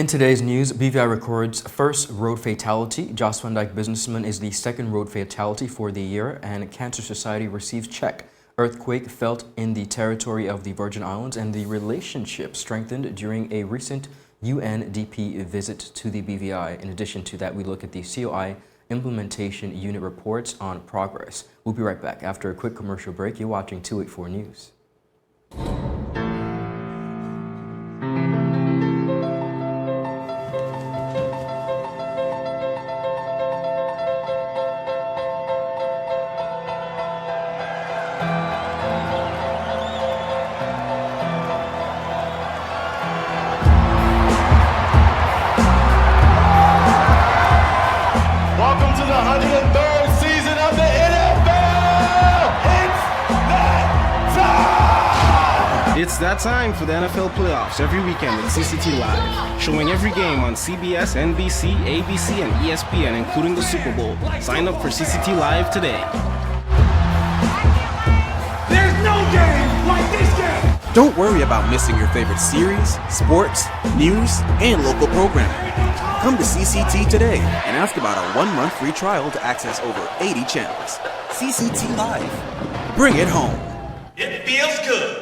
In today's news, BVI records first road fatality. Joss Van Dyke businessman is the second road fatality for the year, and Cancer Society receives check. Earthquake felt in the territory of the Virgin Islands, and the relationship strengthened during a recent UNDP visit to the BVI. In addition to that, we look at the COI implementation unit reports on progress. We'll be right back after a quick commercial break. You're watching 284 News. Welcome to the 103rd season of the NFL! It's that time for the NFL playoffs every weekend with CCT Live, showing every game on CBS, NBC, ABC, and ESPN, including the Super Bowl. Sign up for CCT Live today. There's no game like this game! Don't worry about missing your favorite series, sports, news, and local programming. Come to CCT today and ask about a 1-month free trial to access over 80 channels. CCT Live. Bring it home. It feels good!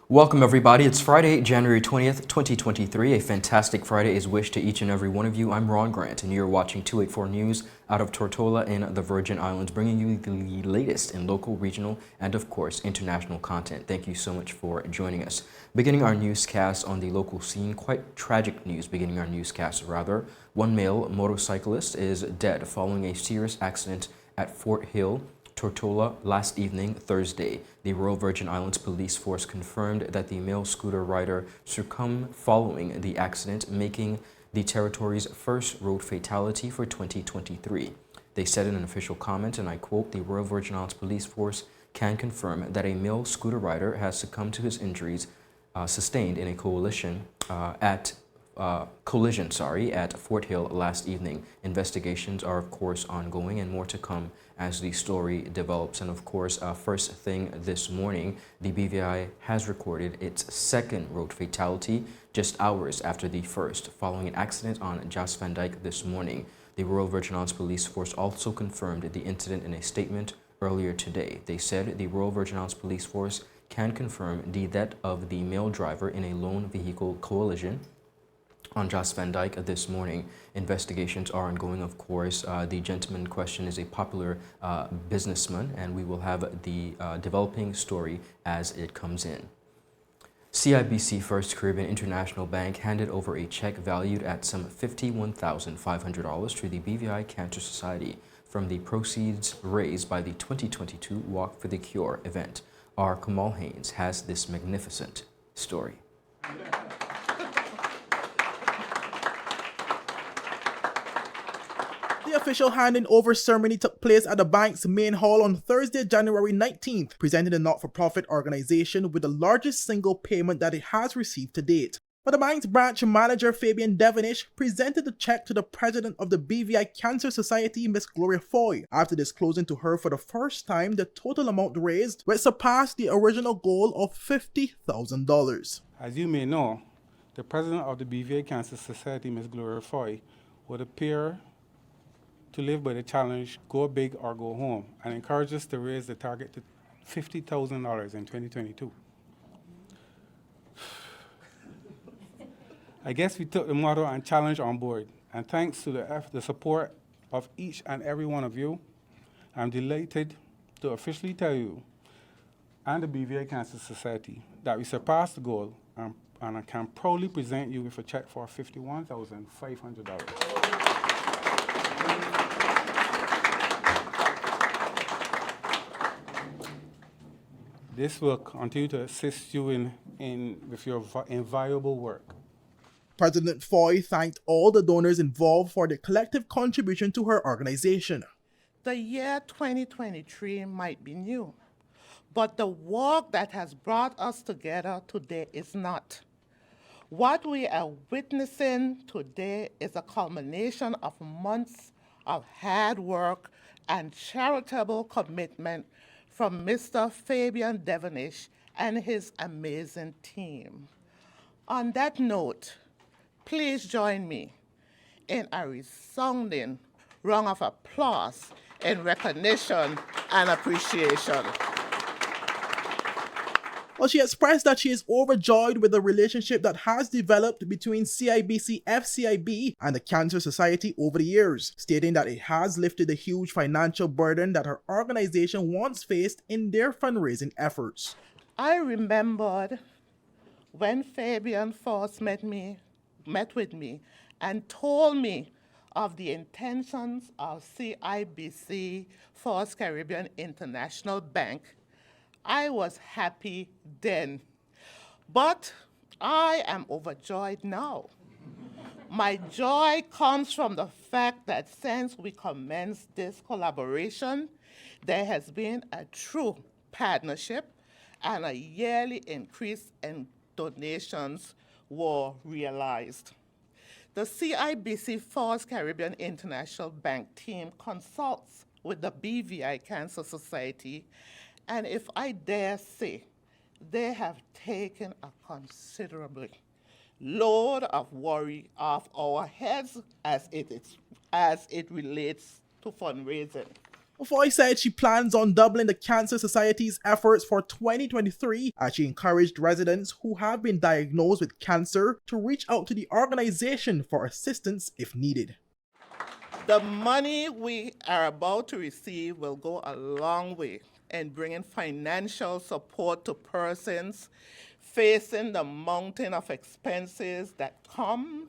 Welcome everybody. It's Friday, January 20th, 2023. A fantastic Friday is wished to each and every one of you. I'm Ron Grant and you're watching 284 News out of Tortola in the Virgin Islands, bringing you the latest in local, regional, and of course, international content. Thank you so much for joining us. Beginning our newscast on the local scene, quite tragic news beginning our newscast rather. One male motorcyclist is dead following a serious accident at Fort Hill, Tortola last evening, Thursday. The Royal Virgin Islands Police Force confirmed that the male scooter rider succumbed following the accident, making the territory's first road fatality for 2023. They said in an official comment, and I quote, "The Royal Virgin Islands Police Force can confirm that a male scooter rider has succumbed to his injuries sustained in a collision at Fort Hill last evening. Investigations are of course ongoing and more to come as the story develops." And of course, first thing this morning, the BVI has recorded its second road fatality just hours after the first, following an accident on Joss Van Dyke this morning. The Royal Virgin Islands Police Force also confirmed the incident in a statement earlier today. They said the Royal Virgin Islands Police Force can confirm the death of the male driver in a lone vehicle collision on Joss Van Dyke this morning. Investigations are ongoing, of course. The gentleman in question is a popular businessman, and we will have the developing story as it comes in. CIBC First Caribbean International Bank handed over a check valued at some $51,500 to the BVI Cancer Society from the proceeds raised by the 2022 Walk for the Cure event. Our Kamal Haynes has this magnificent story. The official handing over ceremony took place at the bank's main hall on Thursday, January 19th, presenting the not-for-profit organization with the largest single payment that it has received to date. But the bank's branch manager, Fabian Devonish, presented the check to the president of the BVI Cancer Society, Ms. Gloria Foy, after disclosing to her for the first time the total amount raised, which surpassed the original goal of $50,000. As you may know, the president of the BVI Cancer Society, Ms. Gloria Foy, would appear to live by the challenge, go big or go home, and encourage us to raise the target to $50,000 in 2022. I guess we took the motto and challenge on board, and thanks to the support of each and every one of you, I'm delighted to officially tell you and the BVI Cancer Society that we surpassed the goal, and I can proudly present you with a check for $51,500. This will continue to assist you with your invaluable work. President Foy thanked all the donors involved for their collective contribution to her organization. The year 2023 might be new, but the work that has brought us together today is not. What we are witnessing today is a culmination of months of hard work and charitable commitment from Mr. Fabian Devonish and his amazing team. On that note, please join me in a resounding round of applause in recognition and appreciation. Well, she expressed that she is overjoyed with the relationship that has developed between CIBC FCIB and the Cancer Society over the years, stating that it has lifted the huge financial burden that her organization once faced in their fundraising efforts. I remembered when Fabian first met with me and told me of the intentions of CIBC First Caribbean International Bank. I was happy then, but I am overjoyed now. My joy comes from the fact that since we commenced this collaboration, there has been a true partnership and a yearly increase in donations were realized. The CIBC First Caribbean International Bank team consults with the BVI Cancer Society, and if I dare say, they have taken a considerable load of worry off our heads as it relates to fundraising. Foy said she plans on doubling the Cancer Society's efforts for 2023 as she encouraged residents who have been diagnosed with cancer to reach out to the organization for assistance if needed. The money we are about to receive will go a long way in bringing financial support to persons facing the mountain of expenses that come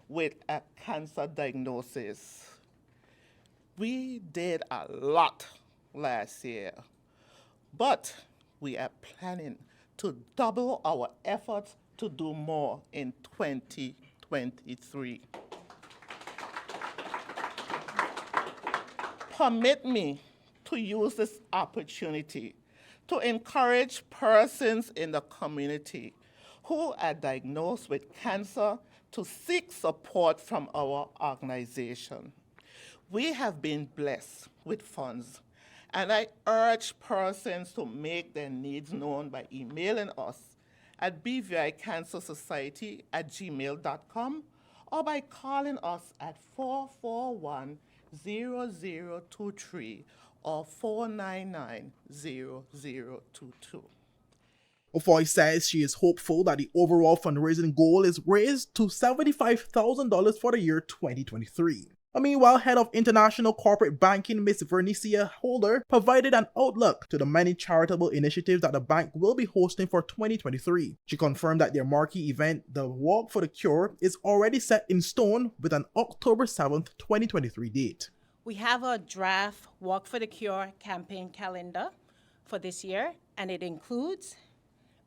with a cancer diagnosis. We did a lot last year, but we are planning to double our efforts to do more in 2023. Permit me to use this opportunity to encourage persons in the community who are diagnosed with cancer to seek support from our organization. We have been blessed with funds, and I urge persons to make their needs known by emailing us at bvicancersociety@gmail.com or by calling us at 441-0023 or 499-0022. Foy says she is hopeful that the overall fundraising goal is raised to $75,000 for the year 2023. Meanwhile, Head of International Corporate Banking, Ms. Vernicia Holder, provided an outlook to the many charitable initiatives that the bank will be hosting for 2023. She confirmed that their marquee event, the Walk for the Cure, is already set in stone with an October 7th, 2023 date. We have a draft Walk for the Cure campaign calendar for this year, and it includes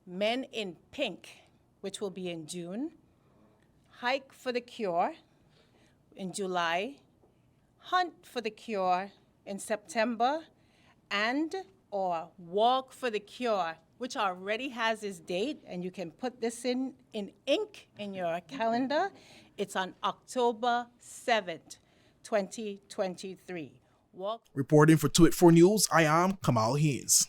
Men in Pink, which will be in June, Hike for the Cure in July, Hunt for the Cure in September, and or Walk for the Cure, which already has its date, and you can put this in ink in your calendar. It's on October 7th, 2023. Reporting for 284 News, I am Kamal Hayes.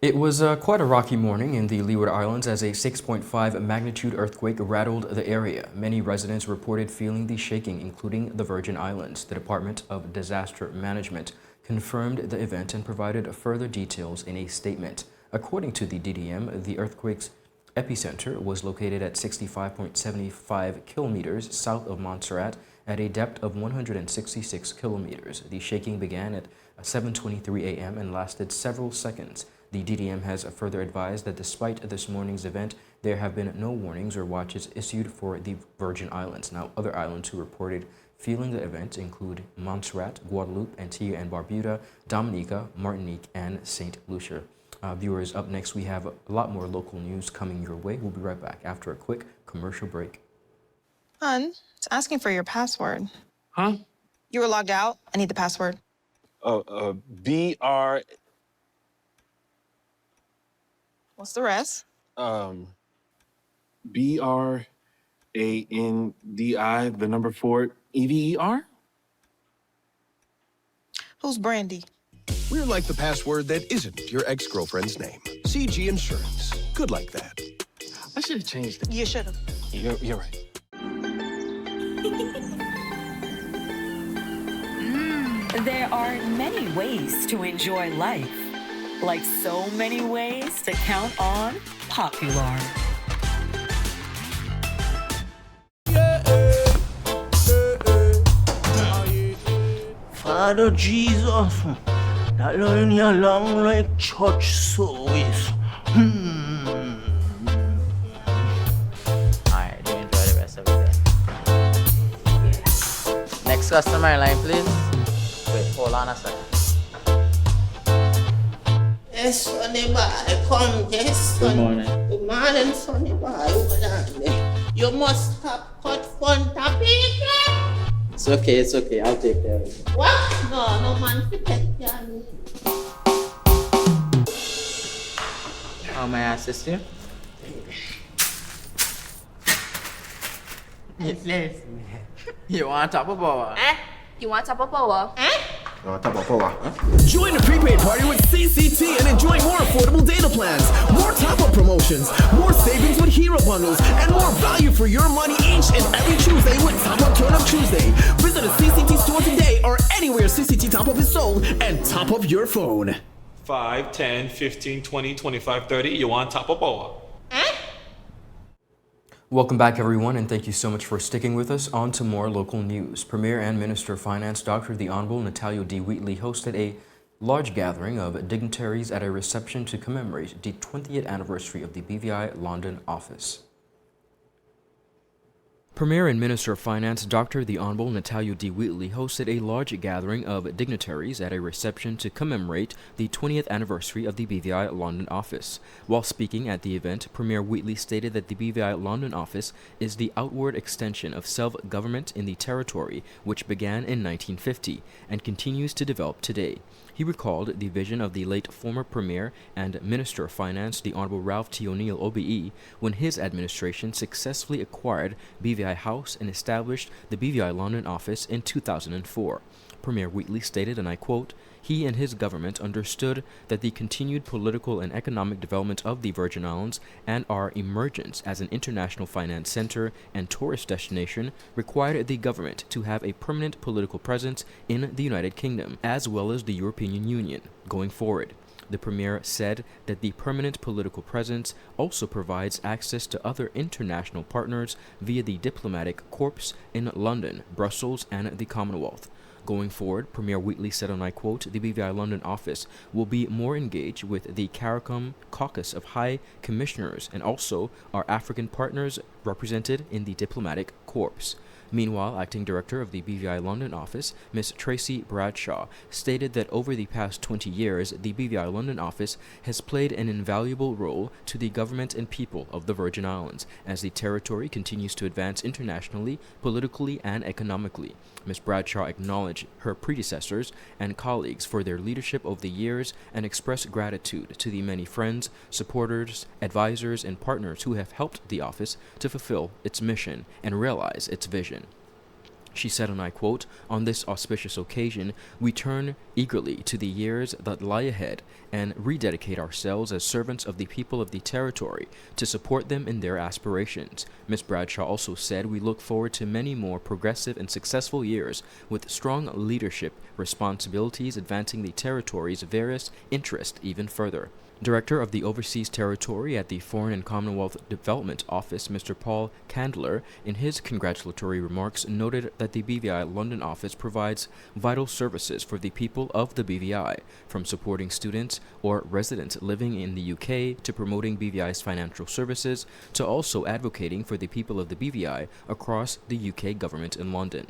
It was quite a rocky morning in the Leeward Islands as a 6.5 magnitude earthquake rattled the area. Many residents reported feeling the shaking, including the Virgin Islands. The Department of Disaster Management confirmed the event and provided further details in a statement. According to the DDM, the earthquake's epicenter was located at 65.75 kilometers south of Montserrat at a depth of 166 kilometers. The shaking began at 7:23 a.m. and lasted several seconds. The DDM has further advised that despite this morning's event, there have been no warnings or watches issued for the Virgin Islands. Now, other islands who reported feeling the event include Montserrat, Guadeloupe, Antigua and Barbuda, Dominica, Martinique, and St. Lucia. Viewers, up next we have a lot more local news coming your way. We'll be right back after a quick commercial break. Hon, it's asking for your password. Huh? You were logged out. I need the password. BR. What's the rest? BRANDI, the number 4, EVER? Who's Brandy? We're like the password that isn't your ex-girlfriend's name. CG Insurance. Good like that. I should have changed it. You should have. You're right. There are many ways to enjoy life, like so many ways to count on Popular. Father Jesus, that line you long like church service. Alright, do enjoy the rest of the day. Next customer line, please. Wait, hold on a second. Yes, Sonny boy, come, yes, Good Sonny. morning. Good morning, Sonny boy. Hold on there. You must have cut fun topic. It's okay, I'll take care of it. What? No man to take care of me. How may I assist you? Yes. You want top of power? You want top of power? Join the prepaid party with CCT and enjoy more affordable data plans, more top-up promotions, more savings with hero bundles, and more value for your money each and every Tuesday with Top Up Turn Up Tuesday. Visit a CCT store today or anywhere CCT Top Up is sold and top up your phone. 5, 10, 15, 20, 25, 30. You want top of power? Welcome back, everyone, and thank you so much for sticking with us. On to more local news. Premier and Minister of Finance Dr. the Honorable Natalia D. Wheatley hosted a large gathering of dignitaries at a reception to commemorate the 20th anniversary of the BVI London office. Premier and Minister of Finance Dr. the Honorable Natalia D. Wheatley hosted a large gathering of dignitaries at a reception to commemorate the 20th anniversary of the BVI London office. While speaking at the event, Premier Wheatley stated that the BVI London office is the outward extension of self-government in the territory, which began in 1950 and continues to develop today. He recalled the vision of the late former Premier and Minister of Finance, the Honorable Ralph T. O'Neill, OBE, when his administration successfully acquired BVI House and established the BVI London office in 2004. Premier Wheatley stated, and I quote, "He and his government understood that the continued political and economic development of the Virgin Islands and our emergence as an international finance center and tourist destination required the government to have a permanent political presence in the United Kingdom, as well as the European Union, going forward." The Premier said that the permanent political presence also provides access to other international partners via the diplomatic corps in London, Brussels, and the Commonwealth. Going forward, Premier Wheatley said, and I quote, "The BVI London office will be more engaged with the CARICOM caucus of high commissioners and also our African partners represented in the diplomatic corps." Meanwhile, Acting Director of the BVI London office, Ms. Tracy Bradshaw, stated that over the past 20 years, the BVI London office has played an invaluable role to the government and people of the Virgin Islands as the territory continues to advance internationally, politically, and economically. Ms. Bradshaw acknowledged her predecessors and colleagues for their leadership over the years and expressed gratitude to the many friends, supporters, advisors, and partners who have helped the office to fulfill its mission and realize its vision. She said, and I quote, "On this auspicious occasion, we turn eagerly to the years that lie ahead and rededicate ourselves as servants of the people of the territory to support them in their aspirations." Ms. Bradshaw also said, "We look forward to many more progressive and successful years with strong leadership responsibilities advancing the territory's various interests even further." Director of the Overseas Territory at the Foreign and Commonwealth Development Office, Mr. Paul Candler, in his congratulatory remarks, noted that the BVI London office provides vital services for the people of the BVI, from supporting students or residents living in the UK to promoting BVI's financial services to also advocating for the people of the BVI across the UK government in London.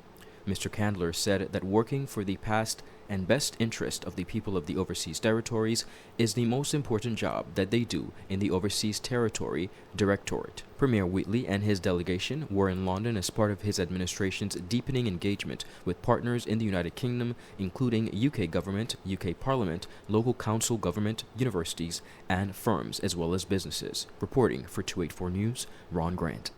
Mr. Candler said that working for the past and best interest of the people of the overseas territories is the most important job that they do in the Overseas Territory Directorate. Premier Wheatley and his delegation were in London as part of his administration's deepening engagement with partners in the United Kingdom, including UK government, UK Parliament, local council government, universities, and firms, as well as businesses. Reporting for 284 News, Ron Grant.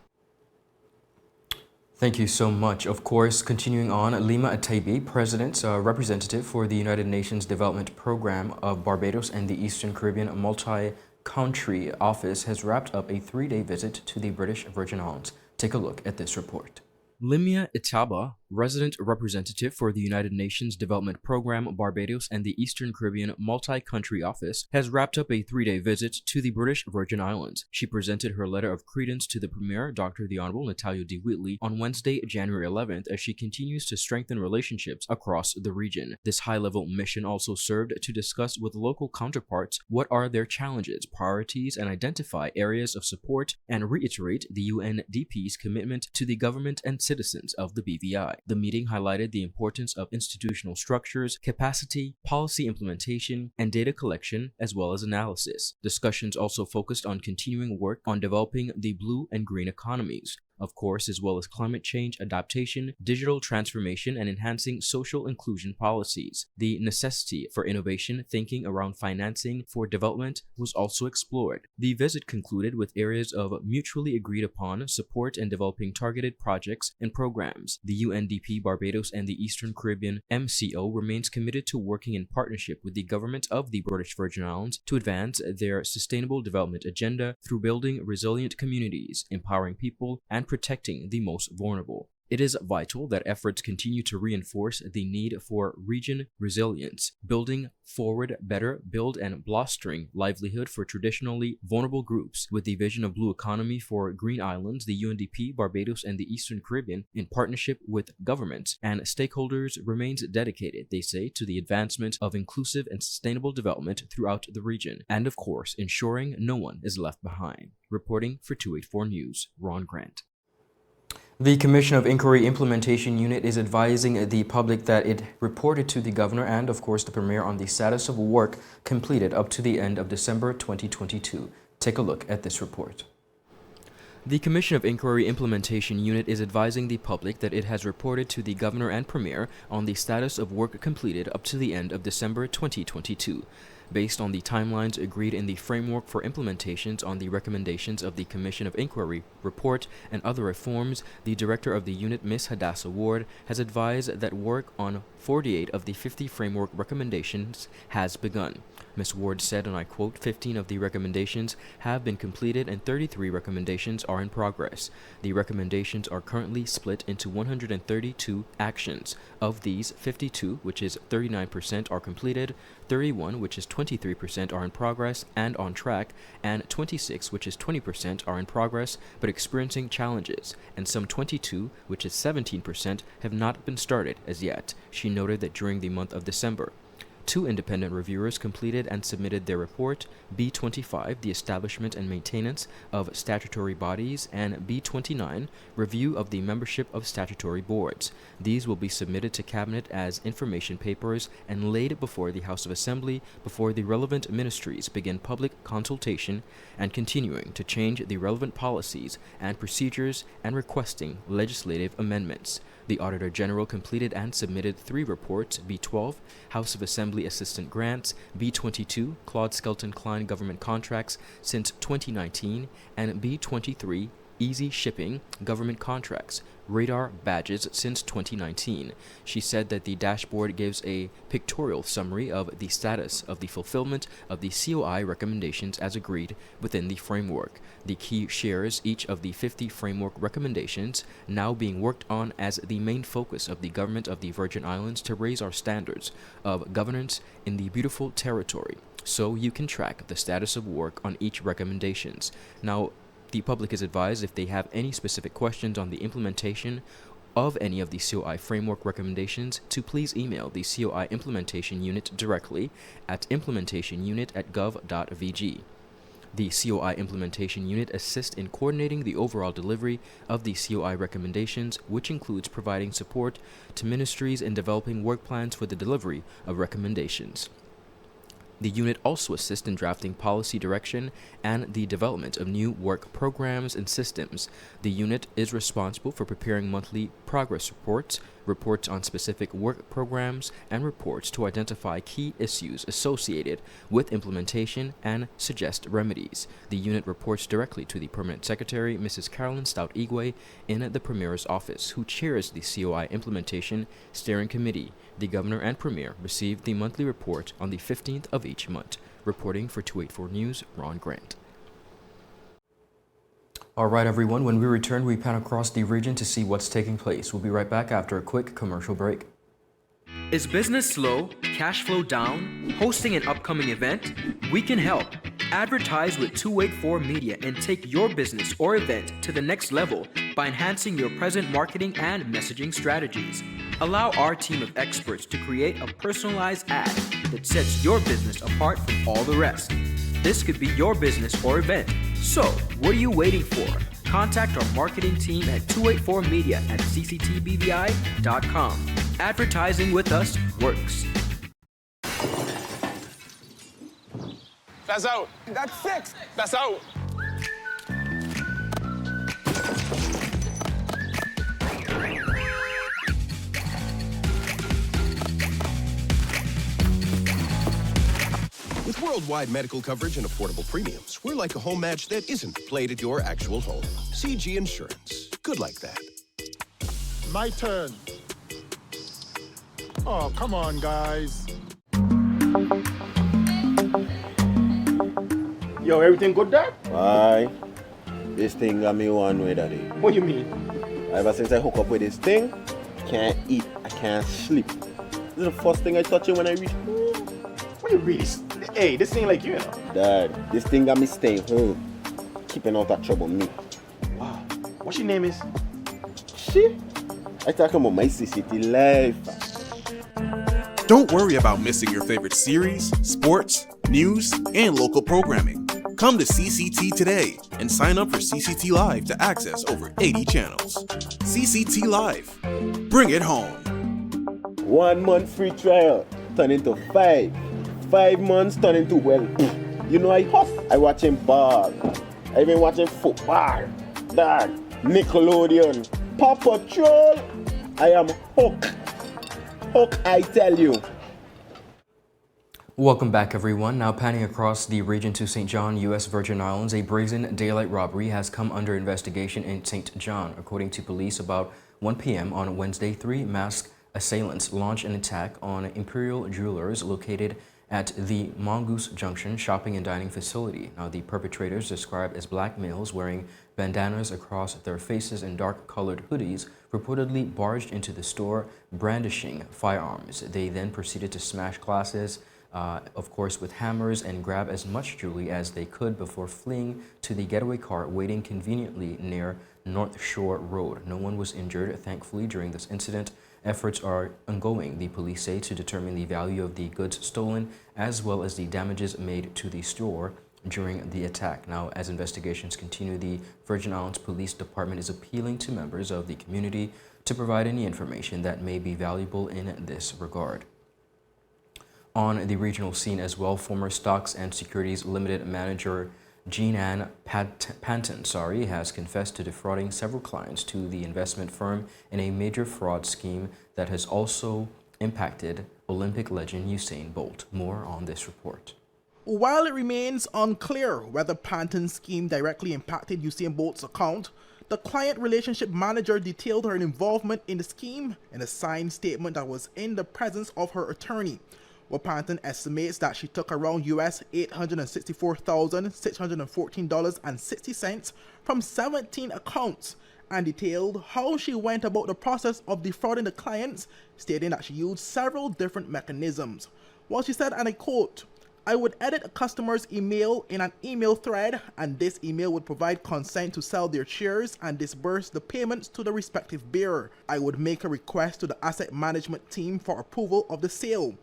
Thank you so much. Of course, continuing on, Lima Atabi, President's representative for the United Nations Development Program of Barbados and the Eastern Caribbean Multi-Country Office, has wrapped up a 3-day visit to the British Virgin Islands. Take a look at this report. Limia Itaba, Resident Representative for the United Nations Development Program Barbados and the Eastern Caribbean Multi-Country Office has wrapped up a 3-day visit to the British Virgin Islands. She presented her letter of credence to the Premier, Dr. the Honorable Natalia D. Whitley, on Wednesday, January 11th, as she continues to strengthen relationships across the region. This high-level mission also served to discuss with local counterparts what are their challenges, priorities, and identify areas of support, and reiterate the UNDP's commitment to the government and citizens of the BVI. The meeting highlighted the importance of institutional structures, capacity, policy implementation, and data collection, as well as analysis. Discussions also focused on continuing work on developing the blue and green economies, of course, as well as climate change adaptation, digital transformation, and enhancing social inclusion policies. The necessity for innovation thinking around financing for development was also explored. The visit concluded with areas of mutually agreed upon support and developing targeted projects and programs. The UNDP Barbados and the Eastern Caribbean MCO remains committed to working in partnership with the government of the British Virgin Islands to advance their sustainable development agenda through building resilient communities, empowering people, and protecting the most vulnerable. It is vital that efforts continue to reinforce the need for region resilience, building forward better, build and bolstering livelihood for traditionally vulnerable groups. With the vision of blue economy for green islands, the UNDP, Barbados, and the Eastern Caribbean, in partnership with governments and stakeholders, remains dedicated, they say, to the advancement of inclusive and sustainable development throughout the region, and of course, ensuring no one is left behind. Reporting for 284 News, Ron Grant. The Commission of Inquiry Implementation Unit is advising the public that it reported to the Governor and, of course, the Premier on the status of work completed up to the end of December 2022. Take a look at this report. The Commission of Inquiry Implementation Unit is advising the public that it has reported to the Governor and Premier on the status of work completed up to the end of December 2022. Based on the timelines agreed in the framework for implementations on the recommendations of the Commission of Inquiry report and other reforms, the director of the unit, Ms. Hadassah Ward, has advised that work on 48 of the 50 framework recommendations has begun. Ms. Ward said, and I quote, 15 of the recommendations have been completed and 33 recommendations are in progress. The recommendations are currently split into 132 actions. Of these, 52, which is 39%, are completed, 31, which is 23%, are in progress and on track, and 26, which is 20%, are in progress but experiencing challenges, and some 22, which is 17%, have not been started as yet. She noted that during the month of December, 2 independent reviewers completed and submitted their report, B25, the establishment and maintenance of statutory bodies, and B29, review of the membership of statutory boards. These will be submitted to Cabinet as information papers and laid before the House of Assembly before the relevant ministries begin public consultation and continuing to change the relevant policies and procedures and requesting legislative amendments. The Auditor General completed and submitted 3 reports, B12, House of Assembly Assistant Grants, B22, Claude Skelton Klein Government Contracts since 2019, and B23, Easy Shipping Government Contracts, Radar Badges since 2019. She said that the dashboard gives a pictorial summary of the status of the fulfillment of the COI recommendations as agreed within the framework. The key shares each of the 50 framework recommendations now being worked on as the main focus of the government of the Virgin Islands to raise our standards of governance in the beautiful territory, so you can track the status of work on each recommendations. Now, the public is advised if they have any specific questions on the implementation of any of the COI framework recommendations to please email the COI Implementation Unit directly at implementationunit@gov.vg. The COI Implementation Unit assists in coordinating the overall delivery of the COI recommendations, which includes providing support to ministries in developing work plans for the delivery of recommendations. The unit also assists in drafting policy direction and the development of new work programs and systems. The unit is responsible for preparing monthly progress reports, reports on specific work programs, and reports to identify key issues associated with implementation and suggest remedies. The unit reports directly to the Permanent Secretary, Mrs. Carolyn Stout-Igwe, in the Premier's office, who chairs the COI Implementation Steering Committee. The Governor and Premier receive the monthly report on the 15th of each month. Reporting for 284 News, Ron Grant. All right, everyone, when we return, we pan across the region to see what's taking place. We'll be right back after a quick commercial break. Is business slow? Cash flow down? Hosting an upcoming event? We can help. Advertise with 284 Media and take your business or event to the next level by enhancing your present marketing and messaging strategies. Allow our team of experts to create a personalized ad that sets your business apart from all the rest. This could be your business or event. So, what are you waiting for? Contact our marketing team at 284media@cctbvi.com. Advertising with us works. That's out. That's 6. That's out. With worldwide medical coverage and affordable premiums, we're like a home match that isn't played at your actual home. CG Insurance. Good like that. My turn. Oh, come on, guys. Yo, everything good, Dad? Aye. This thing got me one way, Daddy. What do you mean? Ever since I hook up with this thing, can't eat, I can't sleep. This is the first thing I touch it when I reach home. What do you really? Hey, this ain't like you, you know. Dad, this thing got me staying home, keeping out of trouble me. Wow. What your name is? Shit. I talking about my CCT life. Don't worry about missing your favorite series, sports, news, and local programming. Come to CCT today and sign up for CCT Live to access over 80 channels. CCT Live. Bring it home. 1 month free trial turn into 5. 5 months turn into, well, you know I hustle. I watching ball. I been watching football. Dad, Nickelodeon, Paw Patrol. I am hooked. Hook, I tell you. Welcome back, everyone. Now panning across the region to St. John, U.S. Virgin Islands, a brazen daylight robbery has come under investigation in St. John. According to police, about 1 p.m. on Wednesday, 3 masked assailants launched an attack on Imperial Jewelers located at the Mongoose Junction shopping and dining facility. Now, the perpetrators, described as black males wearing bandanas across their faces and dark-colored hoodies, reportedly barged into the store brandishing firearms. They then proceeded to smash glasses, of course with hammers, and grab as much jewelry as they could before fleeing to the getaway car waiting conveniently near North Shore Road. No one was injured, thankfully, during this incident. Efforts are ongoing, the police say, to determine the value of the goods stolen as well as the damages made to the store during the attack. Now, as investigations continue, the Virgin Islands Police Department is appealing to members of the community to provide any information that may be valuable in this regard. On the regional scene as well, former Stocks and Securities Limited manager Jean-Ann Panton has confessed to defrauding several clients to the investment firm in a major fraud scheme that has also impacted Olympic legend Usain Bolt. More on this report. While it remains unclear whether Panton's scheme directly impacted Usain Bolt's account, the client relationship manager detailed her involvement in the scheme in a signed statement that was in the presence of her attorney. Well, Panton estimates that she took around US $864,614.60 from 17 accounts and detailed how she went about the process of defrauding the clients, stating that she used several different mechanisms. Well, she said, and I quote, "I would edit a customer's email in an email thread, and this email would provide consent to sell their shares and disburse the payments to the respective bearer. I would make a request to the asset management team for approval of the sale.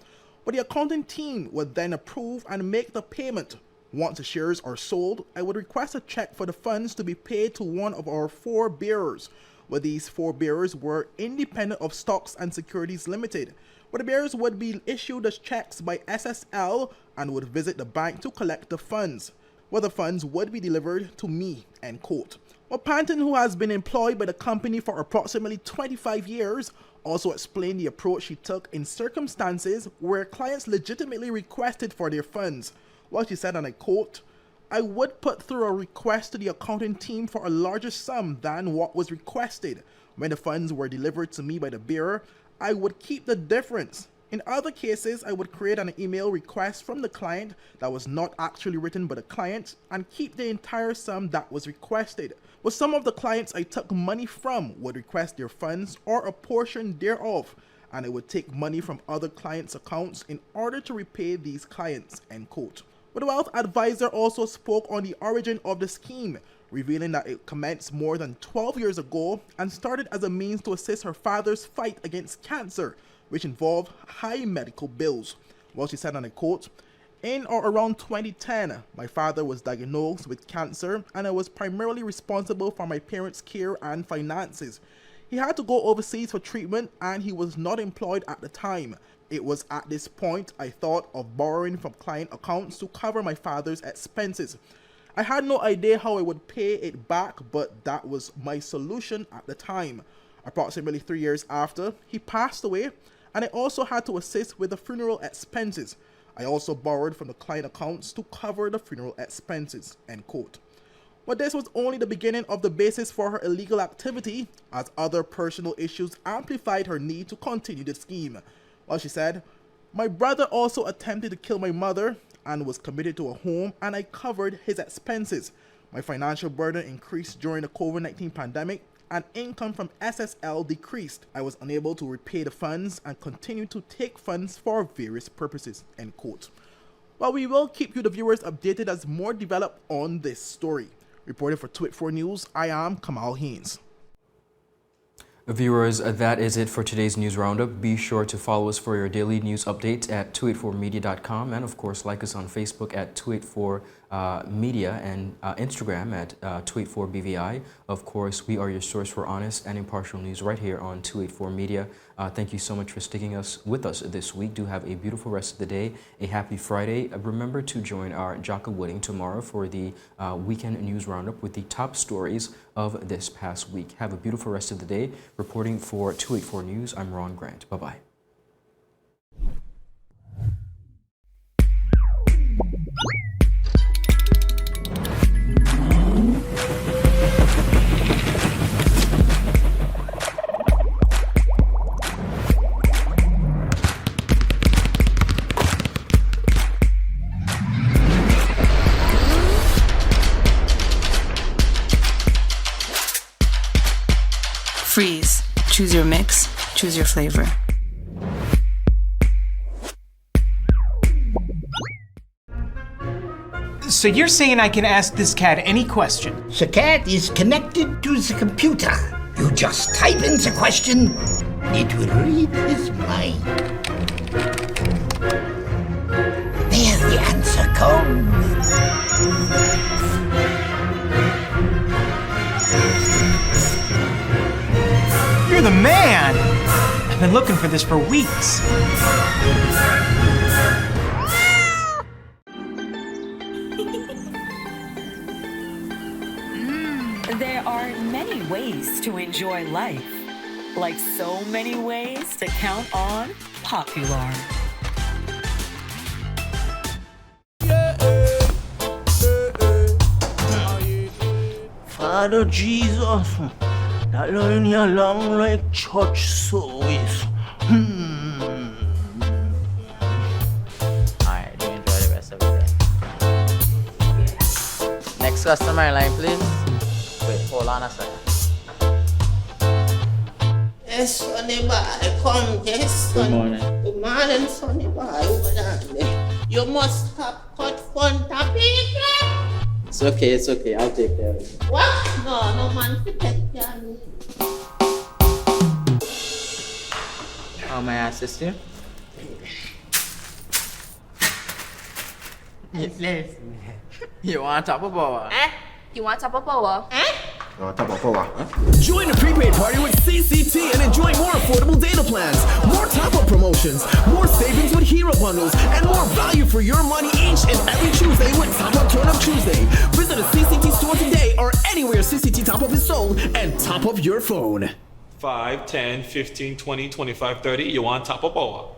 But the accounting team would then approve and make the payment. Once the shares are sold, I would request a check for the funds to be paid to one of our 4 bearers. Where these 4 bearers were independent of Stocks and Securities Limited. Where the bearers would be issued as checks by SSL and would visit the bank to collect the funds. Where the funds would be delivered to me," end quote. Well, Panton, who has been employed by the company for approximately 25 years, also explained the approach she took in circumstances where clients legitimately requested for their funds. Well, she said, and I quote, "I would put through a request to the accounting team for a larger sum than what was requested. When the funds were delivered to me by the bearer, I would keep the difference. In other cases, I would create an email request from the client that was not actually written by the client and keep the entire sum that was requested. But some of the clients I took money from would request their funds or a portion thereof, and I would take money from other clients' accounts in order to repay these clients, end quote. But the wealth advisor also spoke on the origin of the scheme, revealing that it commenced more than 12 years ago and started as a means to assist her father's fight against cancer, which involved high medical bills. Well, she said, and I quote, "In or around 2010, my father was diagnosed with cancer and I was primarily responsible for my parents' care and finances. He had to go overseas for treatment and he was not employed at the time. It was at this point I thought of borrowing from client accounts to cover my father's expenses. I had no idea how I would pay it back, but that was my solution at the time. Approximately 3 years after, he passed away, and I also had to assist with the funeral expenses. I also borrowed from the client accounts to cover the funeral expenses," end quote. But this was only the beginning of the basis for her illegal activity, as other personal issues amplified her need to continue the scheme. Well, she said, "My brother also attempted to kill my mother and was committed to a home, and I covered his expenses. My financial burden increased during the COVID-19 pandemic, and income from SSL decreased. I was unable to repay the funds and continued to take funds for various purposes," end quote. Well, we will keep you, the viewers, updated as more develop on this story. Reporting for 284 News, I am Kamal Haynes. Viewers, that is it for today's news roundup. Be sure to follow us for your daily news updates at 284media.com, and of course like us on Facebook at 284media and Instagram at 284BVI. Of course, we are your source for honest and impartial news right here on 284 Media. Thank you so much for sticking with us this week. Do have a beautiful rest of the day, a happy Friday. Remember to join our Jaka Wooding tomorrow for the weekend news roundup with the top stories of this past week. Have a beautiful rest of the day. Reporting for 284 News, I'm Ron Grant. Bye-bye. Freeze. Choose your mix. Choose your flavor. So you're saying I can ask this cat any question? The cat is connected to the computer. You just type in the question, it will read his mind. There the answer comes. You're the man! I've been looking for this for weeks. There are many ways to enjoy life, like so many ways to count on Popular. Father Jesus, that line here long like church service. Alright, do enjoy the rest of the day. Next customer in line, please. Wait, hold on a second. Yes, Sonny boy, come, yes, Good Sonny. morning. Good morning, Sonny boy. Hold on there. You must stop cut front of people. It's okay, I'll take care of it. What? No man to take care of me. How may I assist you? Yes. You want top of power? You want top of power? Join the prepaid party with CCT and enjoy more affordable data plans, more top-up promotions, more savings with hero bundles, and more value for your money each and every Tuesday with Top Up Turn Up Tuesday. Visit a CCT store today or anywhere CCT Top Up is sold and top up your phone. 5, 10, 15, 20, 25, 30. You want top of power?